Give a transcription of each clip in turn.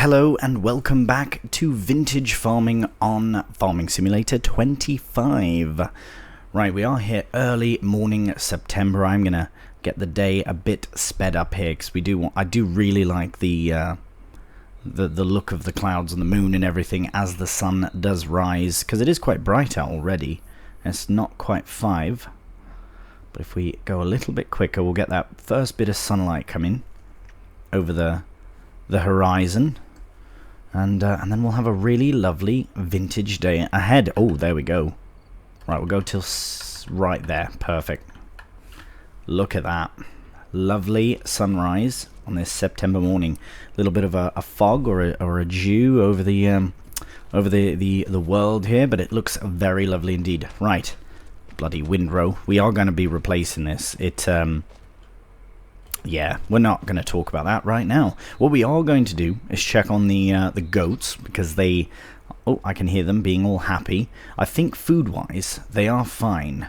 Hello and welcome back to Vintage Farming on Farming Simulator 25. Right, we are here early morning September. I'm gonna get the day a bit sped up here because I do really like the look of the clouds and the moon and everything as the sun does rise, because it is quite bright out already. It's not quite 5, but if we go a little bit quicker, we'll get that first bit of sunlight coming over the horizon. And then we'll have a really lovely vintage day ahead. Oh, there we go. Right, we'll go till right there. Perfect. Look at that. Lovely sunrise on this September morning. A little bit of a fog or a dew over the world here, but it looks very lovely indeed. Right, bloody windrow. We are going to be replacing this. Yeah, we're not going to talk about that right now. What we are going to do is check on the goats, because they... Oh, I can hear them being all happy. I think food-wise, they are fine.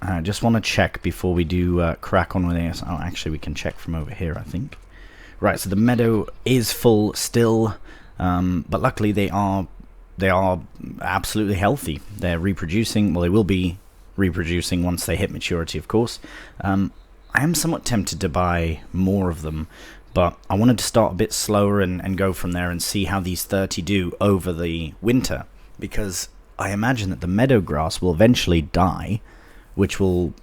I just want to check before we do crack on with this. Oh, actually, we can check from over here, I think. Right, so the meadow is full still, but luckily they are absolutely healthy. They're reproducing. Well, they will be reproducing once they hit maturity, of course. I am somewhat tempted to buy more of them, but I wanted to start a bit slower and go from there and see how these 30 do over the winter, because I imagine that the meadow grass will eventually die, which will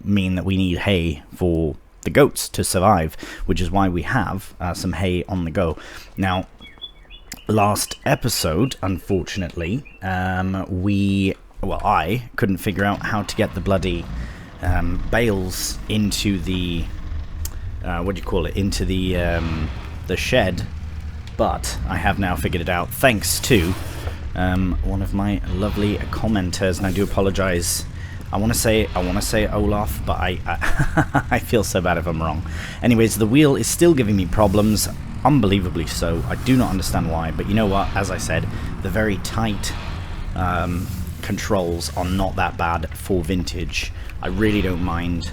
mean that we need hay for the goats to survive, which is why we have some hay on the go. Now, last episode, unfortunately, I couldn't figure out how to get the bloody bales into the into the shed, but I have now figured it out thanks to one of my lovely commenters, and I do apologize. I want to say Olaf, but I feel so bad if I'm wrong. Anyways, the wheel is still giving me problems, unbelievably so. I do not understand why, but you know what? As I said, the very tight controls are not that bad for vintage. I really don't mind.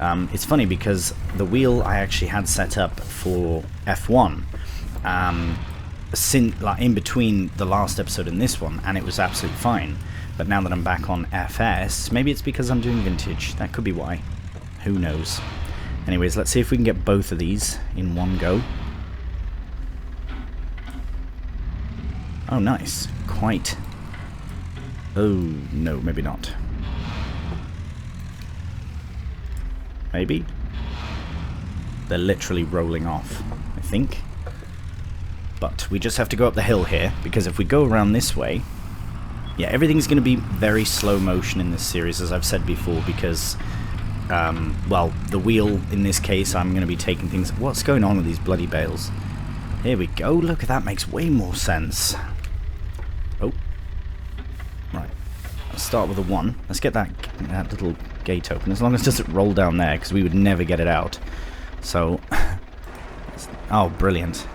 It's funny because the wheel I actually had set up for F1 in between the last episode and this one, and it was absolutely fine. But now that I'm back on FS, maybe it's because I'm doing vintage. That could be why. Who knows? Anyways, let's see if we can get both of these in one go. Oh, nice. Quite. Oh, no, maybe not. Maybe? They're literally rolling off, I think. But we just have to go up the hill here, because if we go around this way... Yeah, everything's going to be very slow motion in this series, as I've said before, because... well, the wheel, in this case, I'm going to be taking things... What's going on with these bloody bales? Here we go, look, that makes way more sense. Oh. Right. Let's start with a 1. Let's get that little gate open, as long as it doesn't roll down there, because we would never get it out. So, oh, brilliant.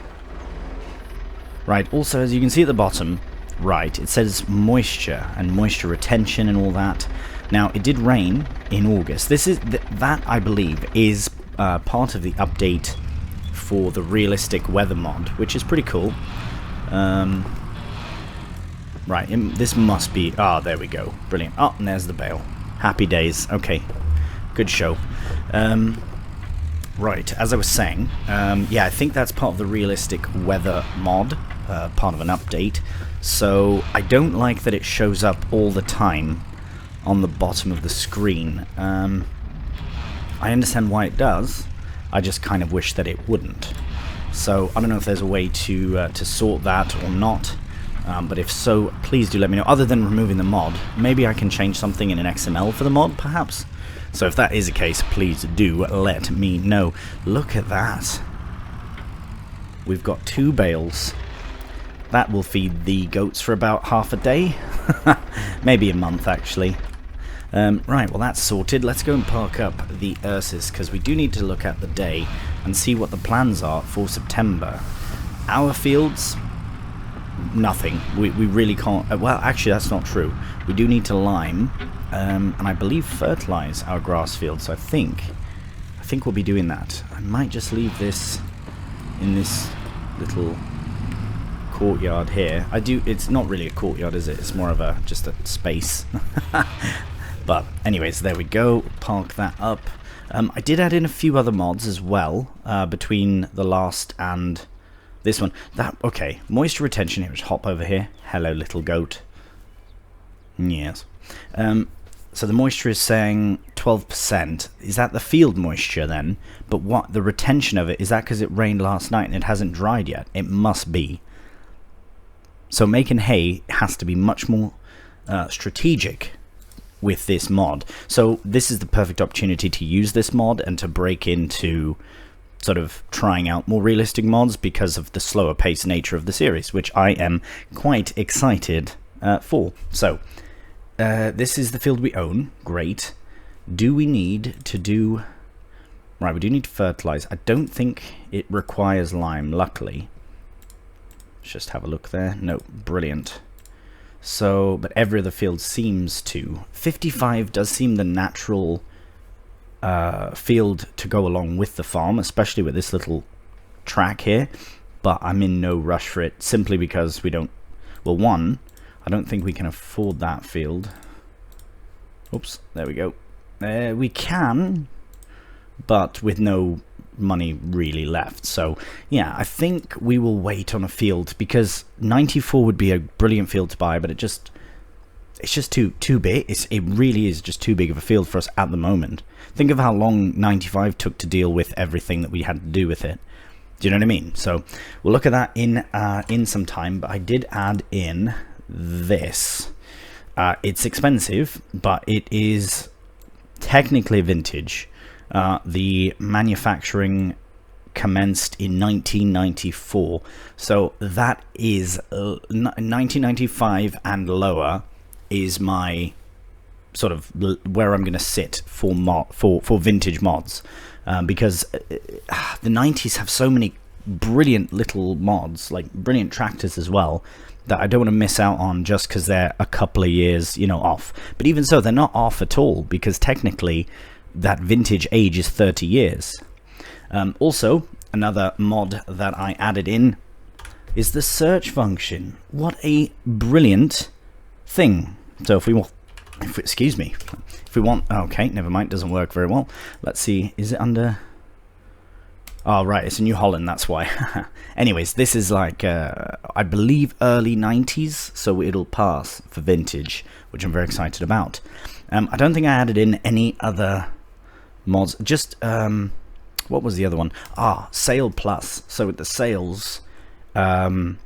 Right, also, as you can see at the bottom, right, it says moisture and moisture retention and all that. Now, it did rain in August. This is that I believe is part of the update for the realistic weather mod, which is pretty cool. Right, this must be... Ah, there we go. Brilliant. Oh, and there's the bale. Happy days. Okay. Good show. Right, as I was saying, yeah, I think that's part of the realistic weather mod, part of an update. So, I don't like that it shows up all the time on the bottom of the screen. I understand why it does. I just kind of wish that it wouldn't. So, I don't know if there's a way to sort that or not. But if so, please do let me know. Other than removing the mod, maybe I can change something in an XML for the mod, perhaps? So if that is the case, please do let me know. Look at that. We've got 2 bales. That will feed the goats for about half a day. Maybe a month, actually. Right, well that's sorted. Let's go and park up the Ursus, because we do need to look at the day and see what the plans are for September. Our fields... Nothing. We really can't... well, actually, that's not true. We do need to lime, and I believe fertilize our grass field, so I think we'll be doing that. I might just leave this in this little courtyard here. It's not really a courtyard, is it? It's more of just a space. But anyways, there we go. Park that up. I did add in a few other mods as well, between the last and this one. Okay, moisture retention here. Just hop over here. Hello, little goat. Yes. So the moisture is saying 12%. Is that the field moisture then? But what the retention of it, is that because it rained last night and it hasn't dried yet? It must be. So making hay has to be much more strategic with this mod. So this is the perfect opportunity to use this mod and to break into sort of trying out more realistic mods because of the slower paced nature of the series, which I am quite excited for. So this is the field we own. Great. Do we need to do... Right, we do need to fertilize. I don't think it requires lime, luckily. Let's just have a look there. No, brilliant. So, but every other field seems to. 55 does seem the natural field to go along with the farm, especially with this little track here. But I'm in no rush for it, simply because we don't... Well, one, I don't think we can afford that field. Oops, there we go. We can, but with no money really left. So yeah, I think we will wait on a field, because 94 would be a brilliant field to buy, but it's just too big. It really is just too big of a field for us at the moment. Think of how long 95 took to deal with everything that we had to do with it. Do you know what I mean? So we'll look at that in some time. But I did add in this. It's expensive, but it is technically vintage. The manufacturing commenced in 1994, so that is 1995 and lower is my sort of where I'm going to sit for vintage mods, because the 90s have so many brilliant little mods, like brilliant tractors as well, that I don't want to miss out on just because they're a couple of years, you know, off. But even so, they're not off at all, because technically that vintage age is 30 years. Also, another mod that I added in is the search function. What a brilliant thing. So if we want, excuse me, if we want, okay, never mind, doesn't work very well. Let's see, is it under... Oh, right, it's in New Holland, that's why. Anyways, this is like, I believe, early 90s, so it'll pass for vintage, which I'm very excited about. I don't think I added in any other mods. Just, what was the other one? Sale Plus. So with the sales, the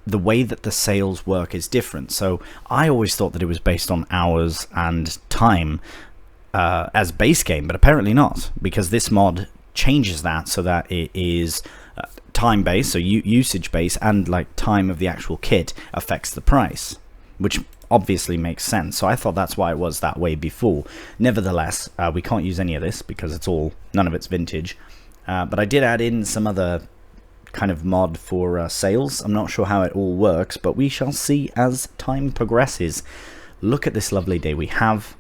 way that the sales work is different. So I always thought that it was based on hours and time as base game, but apparently not, because this mod changes that so that it is time based, so usage based, and like time of the actual kit affects the price, which obviously makes sense. So I thought that's why it was that way before. Nevertheless, we can't use any of this because none of it's vintage, but I did add in some other kind of mod for sales. I'm not sure how it all works, but we shall see as time progresses. Look at this lovely day we have.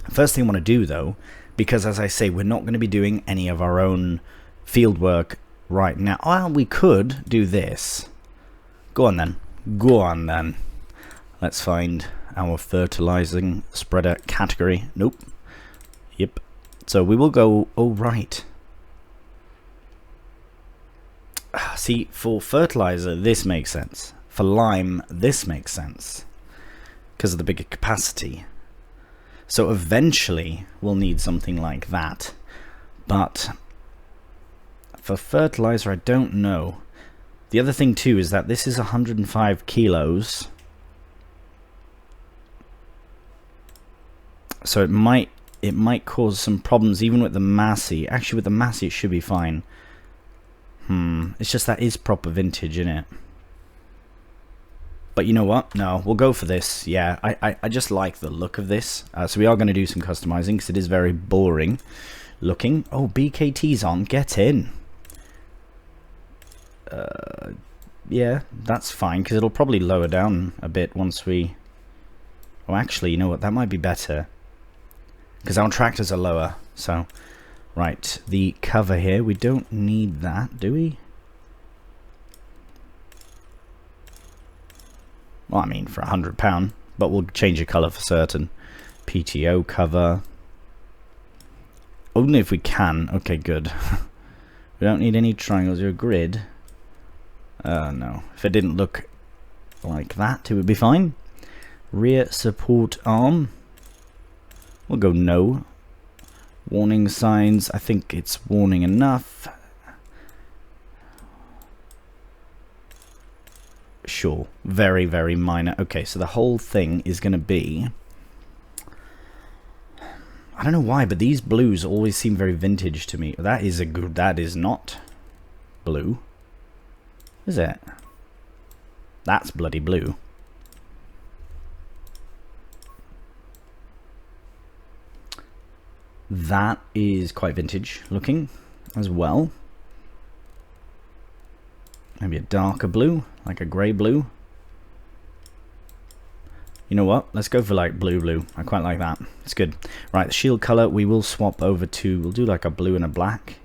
First thing I want to do though, because as I say, we're not going to be doing any of our own field work right now. Well, we could do this. Go on then. Go on then. Let's find our fertilizing spreader category. Nope. Yep. So we will go, oh right. See, for fertilizer, this makes sense. For lime, this makes sense, because of the bigger capacity. So eventually we'll need something like that. But for fertilizer, I don't know. The other thing too is that this is 105 kilos. So it might cause some problems even with the Massey. Actually, with the Massey it should be fine. It's just that is proper vintage, isn't it? But you know what? No, we'll go for this. Yeah, I just like the look of this. So we are going to do some customizing because it is very boring looking. Oh, BKT's on. Get in. Yeah, that's fine because it'll probably lower down a bit once we... Oh, actually, you know what? That might be better because our tractors are lower. So, right, the cover here. We don't need that, do we? Well, I mean, for £100, but we'll change the colour for certain. PTO cover. Only if we can. Okay, good. We don't need any triangles or a grid. No. If it didn't look like that, it would be fine. Rear support arm. We'll go no. Warning signs. I think it's warning enough. Sure. Very, very minor. Okay, so the whole thing is going to be... I don't know why, but these blues always seem very vintage to me. That is a good... That is not blue. Is it? That's bloody blue. That is quite vintage looking as well. Maybe a darker blue, like a grey blue. You know what? Let's go for like blue. I quite like that. It's good. Right, the shield color we will swap over to... We'll do like a blue and a black.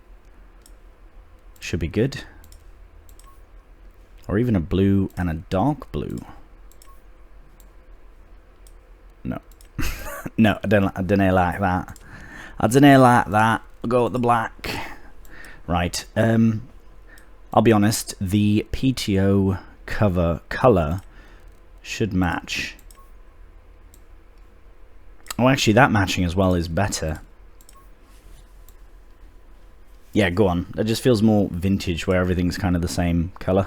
Should be good. Or even a blue and a dark blue. No. No, I don't like that. I don't like that. We'll go with the black. Right. I'll be honest. The PTO cover color should match. Oh, actually, that matching as well is better. Yeah, go on. That just feels more vintage, where everything's kind of the same color.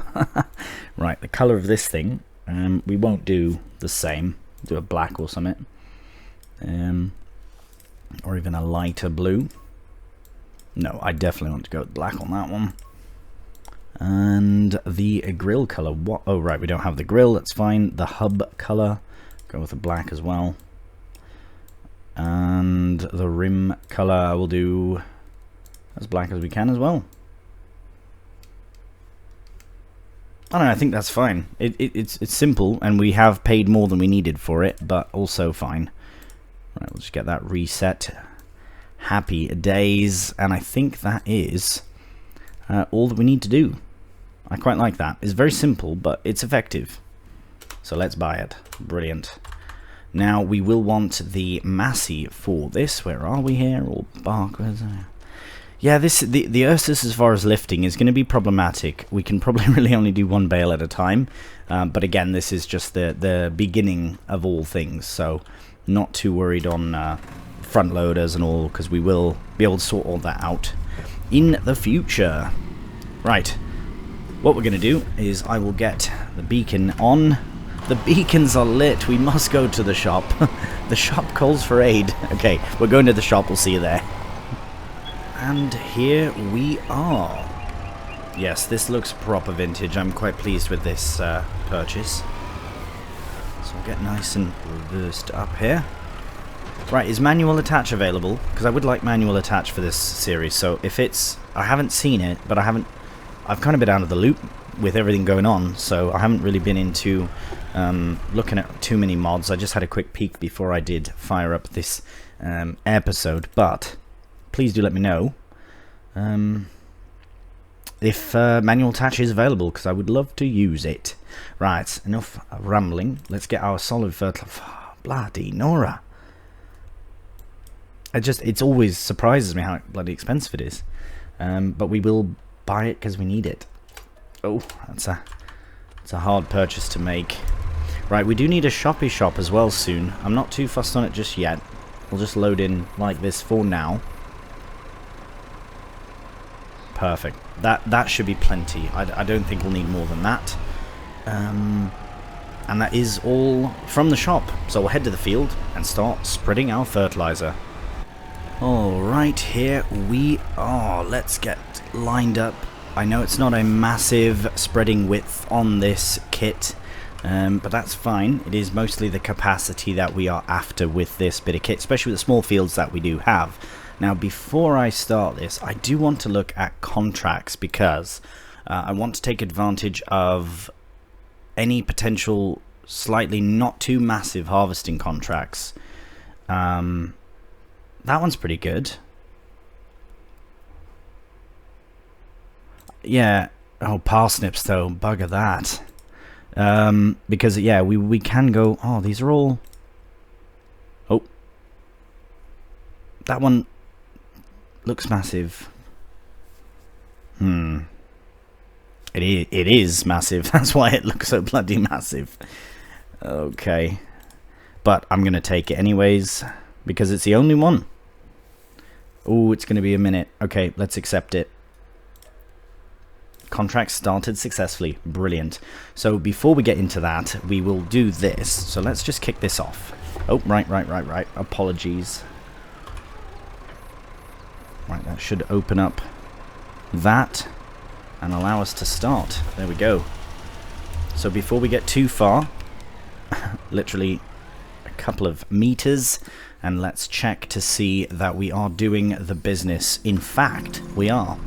Right, the color of this thing. We won't do the same. Do a black or something. Or even a lighter blue. No, I definitely want to go with black on that one. And the grill color. What? Oh, right, we don't have the grill. That's fine. The hub color. Go with the black as well. And the rim color we'll do as black as we can as well. I don't know, I think that's fine. It's simple, and we have paid more than we needed for it, but also fine. Right, we'll just get that reset. Happy days, and I think that is all that we need to do. I quite like that. It's very simple, but it's effective. So let's buy it. Brilliant. Now we will want the Massey for this. Where are we here? Or bark? Yeah, the Ursus, as far as lifting, is going to be problematic. We can probably really only do one bale at a time. But again, this is just the beginning of all things. So not too worried on front loaders and all, because we will be able to sort all that out in the future. Right. What we're going to do is I will get the beacon on. The beacons are lit. We must go to the shop. The shop calls for aid. Okay, we're going to the shop. We'll see you there. And here we are. Yes, this looks proper vintage. I'm quite pleased with this purchase. So I'll get nice and reversed up here. Right, is manual attach available? Because I would like manual attach for this series. So if it's... I haven't seen it, but I've kind of been out of the loop with everything going on, so I haven't really been into looking at too many mods. I just had a quick peek before I did fire up this episode, but please do let me know if manual attach is available, because I would love to use it. Right, enough rambling. Let's get our solid fertilizer. Bloody Nora. It always surprises me how bloody expensive it is. But we will buy it because we need it. Oh, it's a hard purchase to make. Right, we do need a shoppy shop as well soon. I'm not too fussed on it just yet. We'll just load in like this for now. Perfect. That should be plenty. I don't think we'll need more than that. And that is all from the shop. So we'll head to the field and start spreading our fertilizer. Alright, here we are. Let's get lined up. I know it's not a massive spreading width on this kit, but that's fine. It is mostly the capacity that we are after with this bit of kit, especially with the small fields that we do have. Now, before I start this, I do want to look at contracts, because I want to take advantage of any potential slightly not too massive harvesting contracts. That one's pretty good. Yeah. Oh, parsnips though. Bugger that. Because, yeah, we can go... Oh, these are all... Oh. That one looks massive. It is massive. That's why it looks so bloody massive. Okay. But I'm going to take it anyways, because it's the only one. Oh, it's going to be a minute. Okay, let's accept it. Contract started successfully. Brilliant. So before we get into that, we will do this. So let's just kick this off. Oh, right. Apologies. Right, that should open up that and allow us to start. There we go. So before we get too far, literally a couple of meters, and let's check to see that we are doing the business. In fact, we are.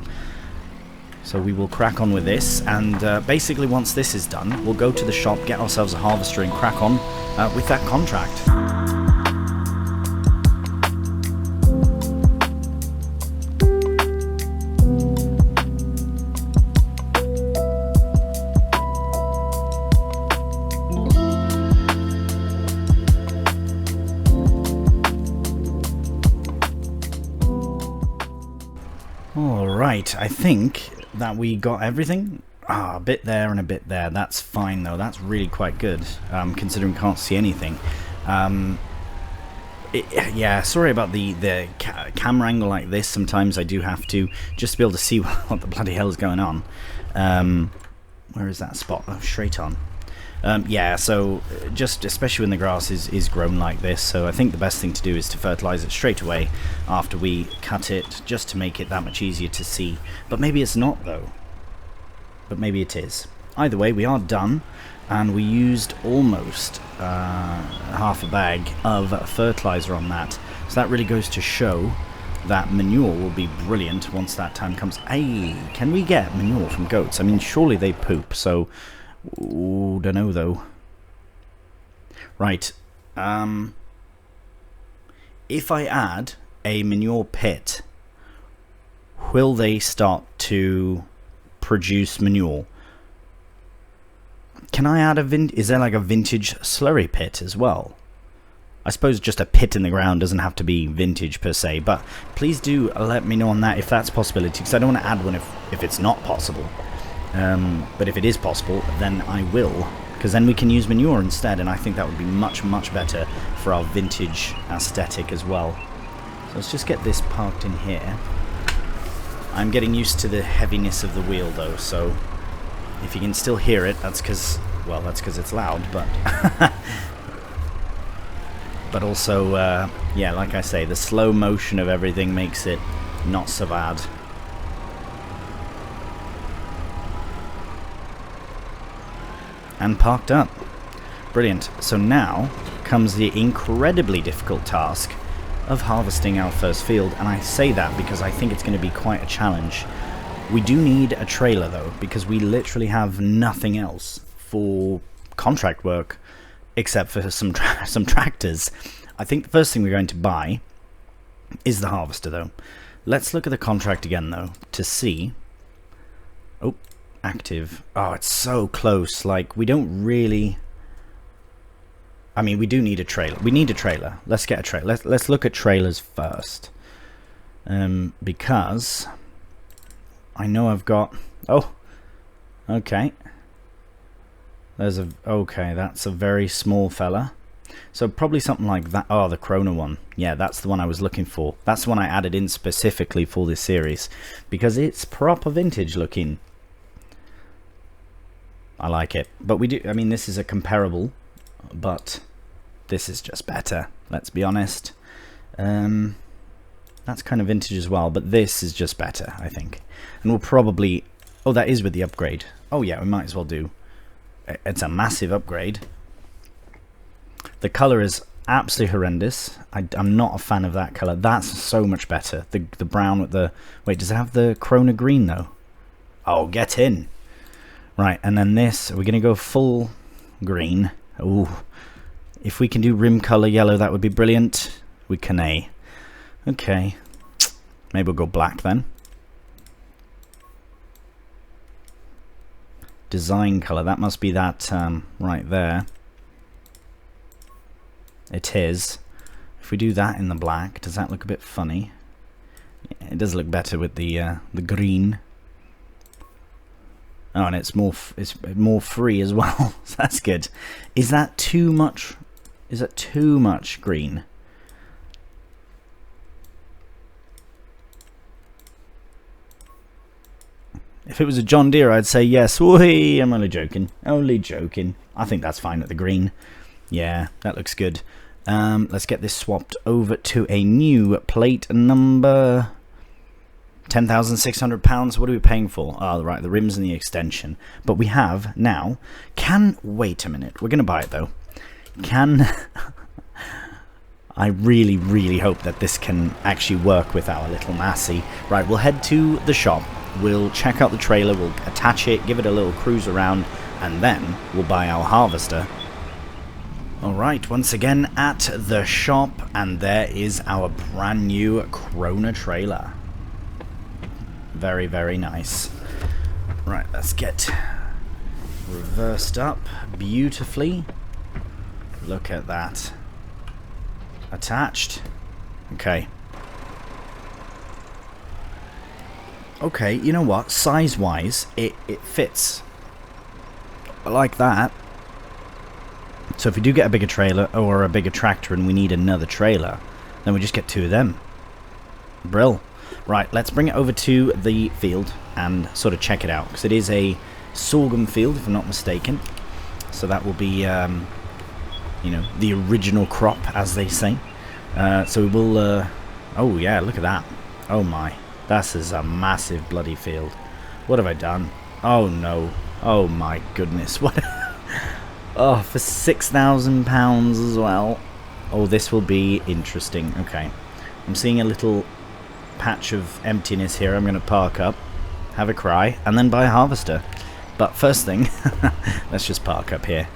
So we will crack on with this, and basically once this is done, we'll go to the shop, get ourselves a harvester, and crack on with that contract. Alright, I think that we got everything. A bit there and a bit there. That's fine though. That's really quite good, considering we can't see anything. Yeah, sorry about the camera angle like this. Sometimes I do have to, just to be able to see what the bloody hell is going on. Where is that spot? Oh, straight on. Yeah, so just especially when the grass is grown like this, so I think the best thing to do is to fertilize it straight away after we cut it, just to make it that much easier to see. But maybe it's not though. But maybe it is. Either way, we are done, and we used almost half a bag of fertilizer on that. So that really goes to show that manure will be brilliant once that time comes. Hey, can we get manure from goats? I mean, surely they poop, so... Ooh, don't know though. Right. If I add a manure pit, will they start to produce manure? Can I add is there like a vintage slurry pit as well? I suppose just a pit in the ground doesn't have to be vintage per se, but please do let me know on that if that's a possibility, because I don't want to add one if it's not possible. But if it is possible, then I will, because then we can use manure instead, and I think that would be much, much better for our vintage aesthetic as well. So let's just get this parked in here. I'm getting used to the heaviness of the wheel though, so if you can still hear it, that's because, well, that's because it's loud, but but also, yeah, like I say, the slow motion of everything makes it not so bad. And parked up. Brilliant. So now comes the incredibly difficult task of harvesting our first field, and I say that because I think it's going to be quite a challenge. We do need a trailer though, because we literally have nothing else for contract work except for some tractors. I think the first thing we're going to buy is the harvester though. Let's look at the contract again though to see. Oh, active. Oh, it's so close. Like, we don't really... I mean, we do need a trailer. We need a trailer. Let's get a trailer. Let's look at trailers first. Because I know I've got... Oh, okay. There's a... Okay, that's a very small fella. So probably something like that. Oh, the Krona one. Yeah, that's the one I was looking for. That's the one I added in specifically for this series, because it's proper vintage looking. I like it. But we do... I mean, this is a comparable, but this is just better. Let's be honest. That's kind of vintage as well, but this is just better, I think. And we'll probably... Oh, that is with the upgrade. Oh yeah, we might as well do. It's a massive upgrade. The colour is absolutely horrendous. I'm not a fan of that colour. That's so much better. The brown with the... Wait, does it have the Krona green though? Oh, get in. Right, and then this, we're going to go full green. Ooh. If we can do rim colour yellow, that would be brilliant. We can A. Okay. Maybe we'll go black then. design color. That must be that right there. It is. If we do that in the black, does that look a bit funny? Yeah, it does look better with the green. Oh, and it's more free as well. So that's good. Is that too much? Is that too much green? If it was a John Deere, I'd say yes. Whee! I'm only joking. Only joking. I think that's fine at the green. Yeah, that looks good. Let's get this swapped over to a new plate number. £10,600. What are we paying for? Oh, right, the rims and the extension. But we have now. Wait a minute. We're going to buy it though. I really, really hope that this can actually work with our little Massey. Right, we'll head to the shop. We'll check out the trailer. We'll attach it, give it a little cruise around, and then we'll buy our harvester. Alright, once again at the shop, and there is our brand new Krona trailer. Very, very nice. Right, let's get reversed up beautifully. Look at that. Attached. Okay. Okay, you know what? Size-wise, it fits. I like that. So if we do get a bigger trailer or a bigger tractor and we need another trailer, then we just get two of them. Brill. Right, let's bring it over to the field and sort of check it out, because it is a sorghum field, if I'm not mistaken. So that will be, you know, the original crop, as they say. So we will, oh yeah, look at that. Oh my, this is a massive bloody field. What have I done? Oh no. Oh my goodness. What? Oh, for £6,000 as well. Oh, this will be interesting. Okay. I'm seeing a little patch of emptiness here. I'm going to park up, have a cry, and then buy a harvester. But first thing, let's just park up here.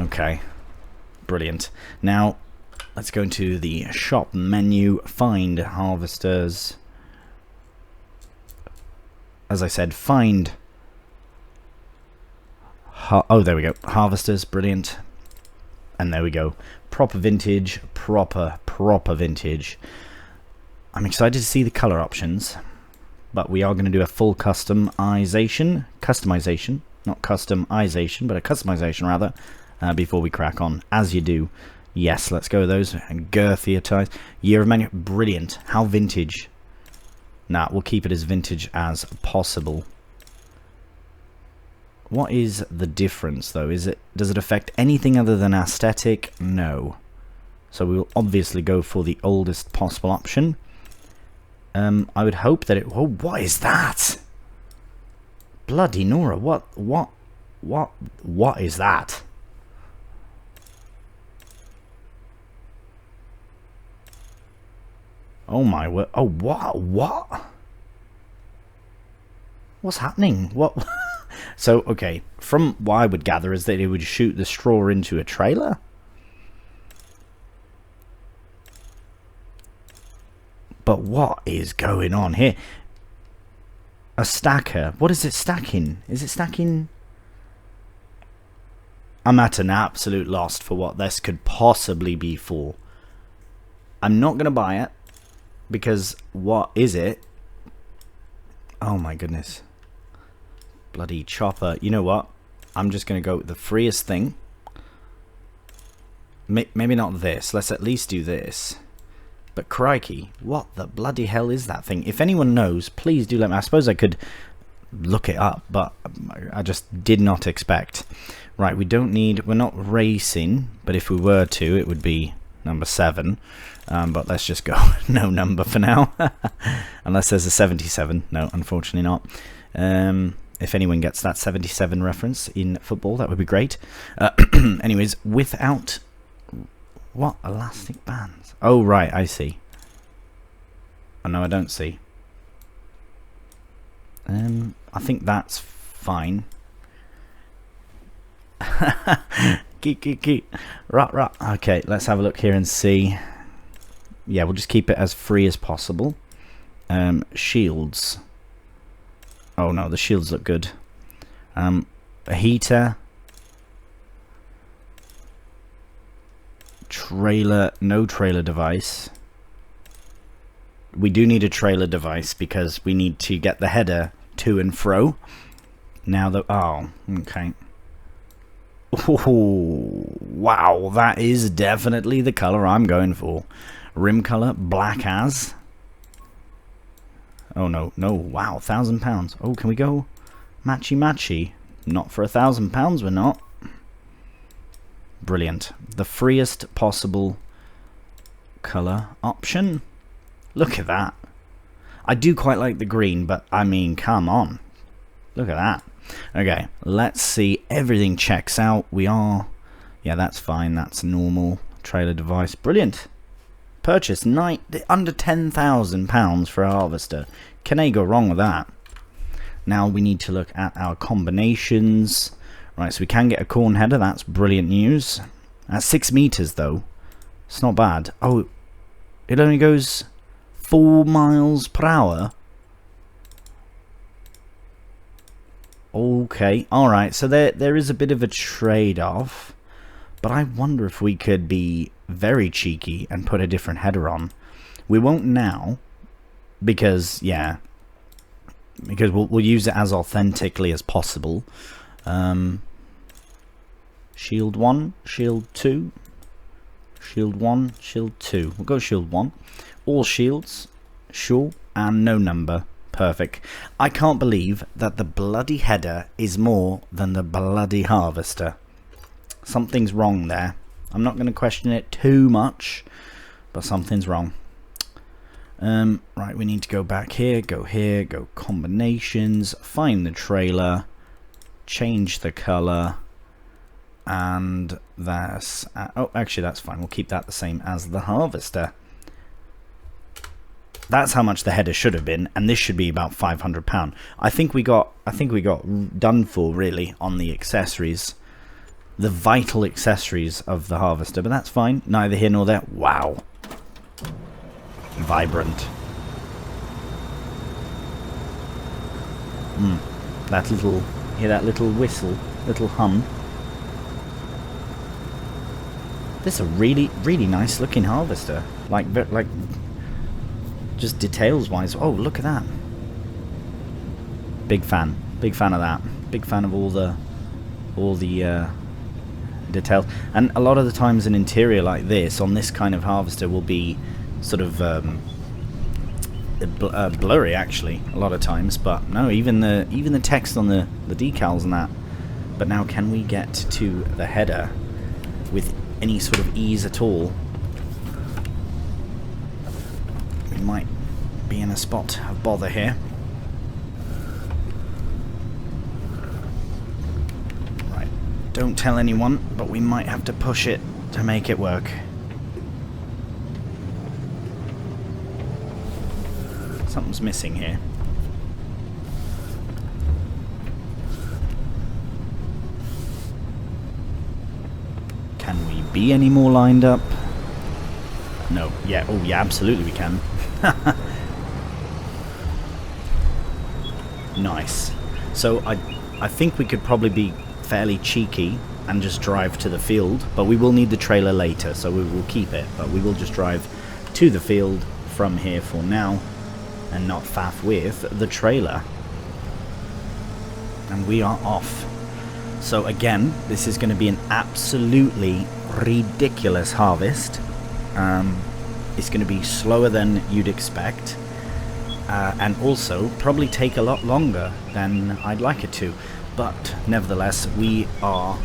Okay. Brilliant. Now, let's go into the shop menu, find harvesters. As I said, find... oh, there we go. Harvesters, brilliant. And there we go. Proper vintage, proper vintage. I'm excited to see the color options, but we are going to do a full customization, not customization, but a customization rather, before we crack on, as you do. Yes, let's go with those. And girthier tires. Year of menu, brilliant. How vintage? Nah, we'll keep it as vintage as possible. What is the difference though? Does it affect anything other than aesthetic? No. So we will obviously go for the oldest possible option. I would hope that it... Oh, what is that? Bloody Nora, what is that? Oh my word. Oh, what? What's happening? What? So, okay, from what I would gather is that it would shoot the straw into a trailer? But what is going on here? A stacker. What is it stacking? Is it stacking? I'm at an absolute loss for what this could possibly be for. I'm not going to buy it, because what is it? Oh my goodness. Bloody chopper. You know what? I'm just going to go with the freest thing. Maybe not this. Let's at least do this. But crikey, what the bloody hell is that thing? If anyone knows, please do let me. I suppose I could look it up, but I just did not expect. Right, we don't need... We're not racing, but if we were to, it would be number 7. But let's just go no number for now. Unless there's a 77. No, unfortunately not. If anyone gets that 77 reference in football, that would be great. Anyways, without... What? Elastic bands? Oh, right, I see. Oh, no, I don't see. I think that's fine. Rot. Okay, let's have a look here and see. Yeah, we'll just keep it as free as possible. Shields. Oh no, the shields look good. A heater. Trailer, no trailer device. We do need a trailer device because we need to get the header to and fro. Now the, oh, okay. Oh, wow, that is definitely the color I'm going for. Rim color, black as. Oh no, no, wow, £1,000. Oh, can we go matchy matchy? Not for £1,000, we're not. Brilliant. The freest possible color option. Look at that. I do quite like the green, but I mean, come on. Look at that. Okay, let's see. Everything checks out. We are... Yeah, that's fine. That's normal. Trailer device. Brilliant. Purchase under £10,000 for a harvester. Can they go wrong with that? Now we need to look at our combinations. Right, so we can get a corn header. That's brilliant news. At 6 meters, though. It's not bad. Oh, it only goes 4 miles per hour. Okay, alright, so there is a bit of a trade-off, but I wonder if we could be very cheeky and put a different header on. We won't now, because, yeah, because we'll use it as authentically as possible. Shield 1, shield 2, shield 1, shield 2. We'll go shield 1. All shields, sure, and no number. Perfect. I can't believe that the bloody header is more than the bloody harvester. Something's wrong there. I'm not going to question it too much, but something's wrong. Right, we need to go back here, go combinations, find the trailer, change the color, and that's... oh, actually, that's fine. We'll keep that the same as the harvester. That's how much the header should have been, and this should be about £500. I think we got done for really on the accessories, the vital accessories of the harvester, but that's fine. Neither here nor there. Wow, vibrant. That little, hear that little whistle, little hum. This is a really, really nice looking harvester. Like. Just details wise. Oh, look at that. Big fan of that. Big fan of all the details. And a lot of the times an interior like this on this kind of harvester will be sort of blurry actually a lot of times, but no, even the text on the decals and that. But now can we get to the header with any sort of ease at all? Might be in a spot of bother here. Right, don't tell anyone, but we might have to push it to make it work. Something's missing here. Can we be any more lined up? No. Yeah. Oh, yeah. Absolutely, we can. Nice. So I think we could probably be fairly cheeky and just drive to the field, but we will need the trailer later, so we will keep it. But we will just drive to the field from here for now, and not faff with the trailer. And we are off. So again, this is going to be an absolutely ridiculous harvest. It's going to be slower than you'd expect, and also probably take a lot longer than I'd like it to. But nevertheless, we are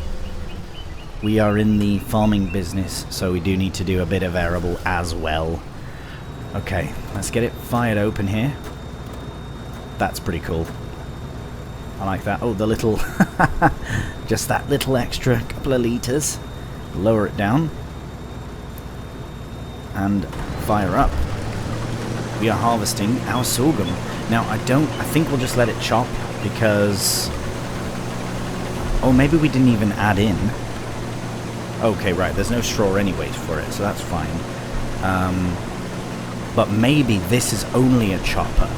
in the farming business, so we do need to do a bit of arable as well. Okay, let's get it fired open here. That's pretty cool. I like that. Oh, the little just that little extra couple of litres. Lower it down and fire up. We are harvesting our sorghum. Now I think we'll just let it chop because, oh, maybe we didn't even add in. Okay, right, there's no straw anyway for it, so that's fine. But maybe this is only a chopper,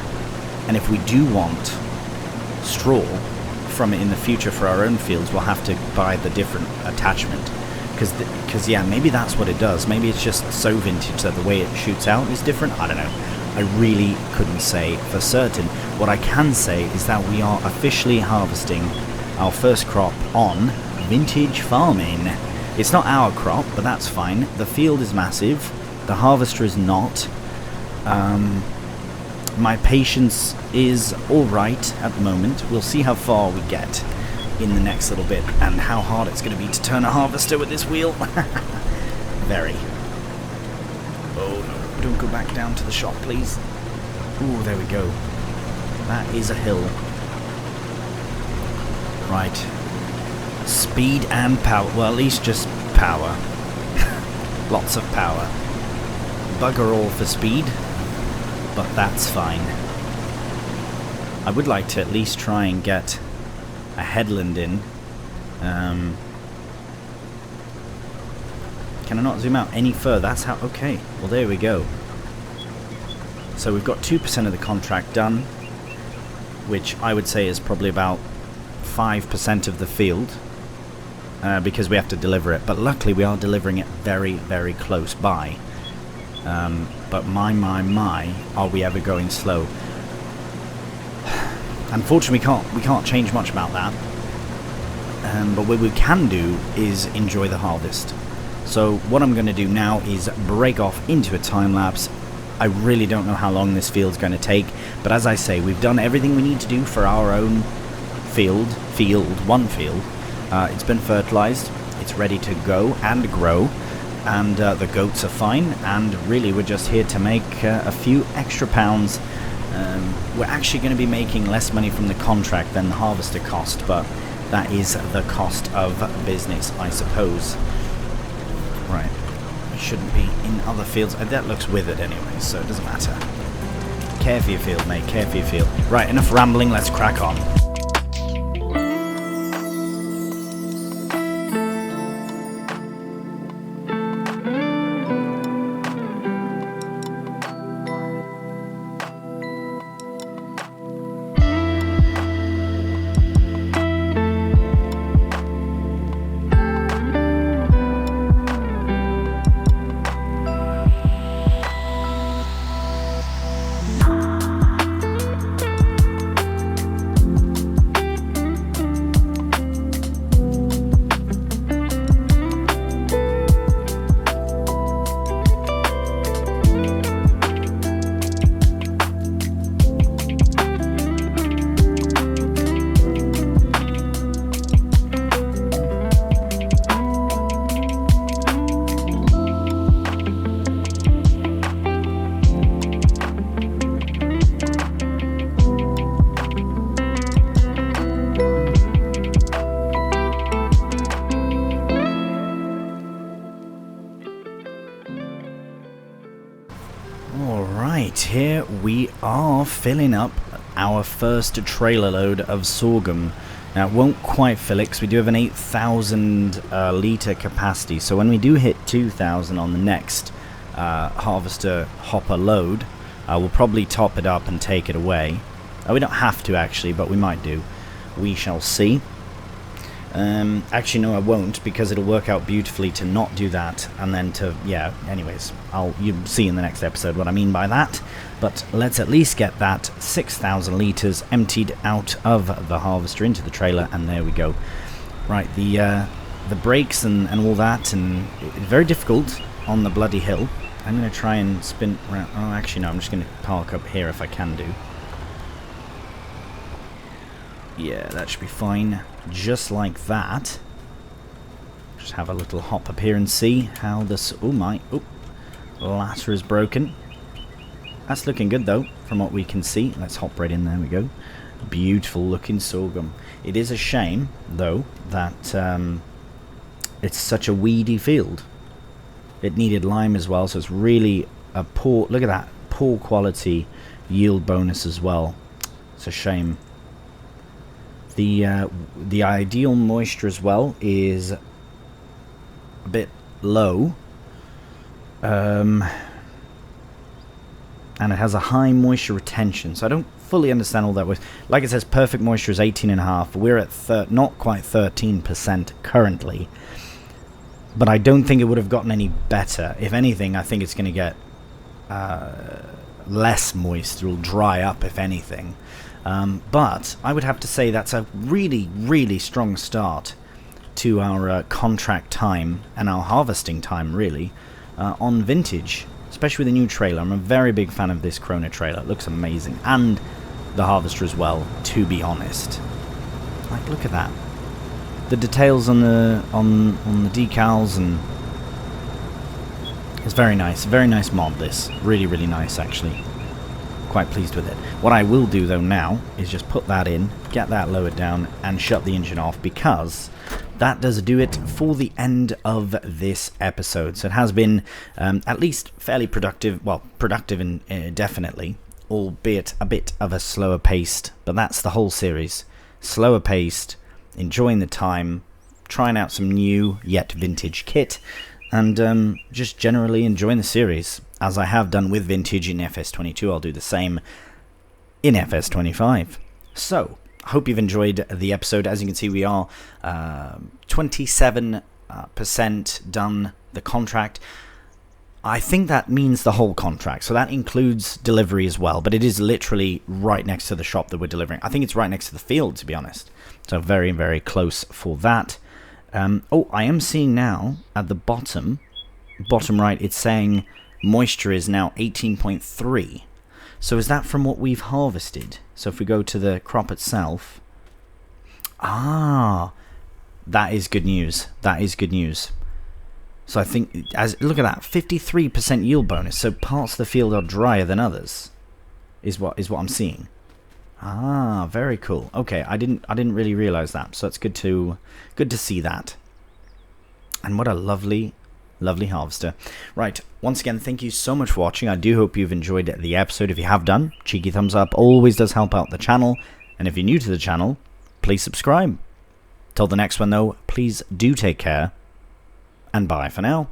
and if we do want straw from it in the future for our own fields, we'll have to buy the different attachment. Because yeah, maybe that's what it does. Maybe it's just so vintage that the way it shoots out is different. I don't know. I really couldn't say for certain. What I can say is that we are officially harvesting our first crop on vintage farming. It's not our crop, but that's fine. The field is massive. The harvester is not. My patience is alright at the moment. We'll see how far we get in the next little bit and how hard it's going to be to turn a harvester with this wheel. Very. Oh no, don't go back down to the shop, please. Ooh, there we go. That is a hill. Right. Speed and power. Well, at least just power. Lots of power. Bugger all for speed, but that's fine. I would like to at least try and get a headland in. Can I not zoom out any further? That's how... Okay, well there we go. So we've got 2% of the contract done, which I would say is probably about 5% of the field, because we have to deliver it. But luckily we are delivering it very, very close by. But my, are we ever going slow? Unfortunately, we can't change much about that. But what we can do is enjoy the harvest. So what I'm going to do now is break off into a time lapse. I really don't know how long this field's going to take, but as I say, we've done everything we need to do for our own one field. It's been fertilized, it's ready to go and grow, and the goats are fine, and really we're just here to make a few extra pounds. We're actually going to be making less money from the contract than the harvester cost, but that is the cost of business, I suppose. Right, we shouldn't be in other fields. That looks withered anyway, so it doesn't matter. Care for your field, mate, care for your field. Right, enough rambling, let's crack on. Here we are filling up our first trailer load of sorghum. Now it won't quite fill it because we do have an 8,000 litre capacity, so when we do hit 2,000 on the next harvester hopper load, we'll probably top it up and take it away. We don't have to actually, but we might do. We shall see. Actually no, I won't, because it'll work out beautifully to not do that, and then to, yeah, anyways, you'll see in the next episode what I mean by that. But let's at least get that 6,000 litres emptied out of the harvester into the trailer, and there we go. Right, the brakes and all that, and it's very difficult on the bloody hill. I'm going to try and spin around. Oh, actually no, I'm just going to park up here if I can do. Yeah, that should be fine. Just like that. Just have a little hop up here and see how this... Oh my... Oh, ladder is broken. That's looking good though, from what we can see. Let's hop right in, there we go. Beautiful looking sorghum. It is a shame, though, that it's such a weedy field. It needed lime as well, so it's really a poor... Look at that. Poor quality yield bonus as well. It's a shame. The ideal moisture as well is a bit low, and it has a high moisture retention, so I don't fully understand all that. Like it says, perfect moisture is 18.5. We're at not quite 13% currently. But I don't think it would have gotten any better. If anything, I think it's going to get less moist. It will dry up, if anything. But I would have to say that's a really, really strong start to our contract time and our harvesting time, really, on vintage, especially with the new trailer. I'm a very big fan of this Krona trailer. It looks amazing. And the harvester as well, to be honest. Like, look at that. The details on the decals, and it's very nice. Very nice mod, this. Really, really nice, actually. Quite pleased with it. What I will do, though, now is just put that in, get that lowered down, and shut the engine off, because that does do it for the end of this episode. So it has been at least fairly productive. Well, productive and definitely, albeit a bit of a slower paced. But that's the whole series. Slower paced, enjoying the time, trying out some new yet vintage kit, and just generally enjoying the series, as I have done with vintage in FS22. I'll do the same in FS25. So, I hope you've enjoyed the episode. As you can see, we are 27% done the contract. I think that means the whole contract, so that includes delivery as well, but it is literally right next to the shop that we're delivering. I think it's right next to the field, to be honest. So very, very close for that. Oh, I am seeing now at the bottom right, it's saying moisture is now 18.3. So is that from what we've harvested? So if we go to the crop itself, that is good news. That is good news. So I think, look at that, 53% yield bonus. So parts of the field are drier than others, is what I'm seeing. Very cool. Okay, I didn't really realize that. So it's good to see that. And what a lovely, lovely harvester. Right, once again, thank you so much for watching. I do hope you've enjoyed the episode. If you have done, cheeky thumbs up always does help out the channel. And if you're new to the channel, please subscribe. Till the next one, though, please do take care. And bye for now.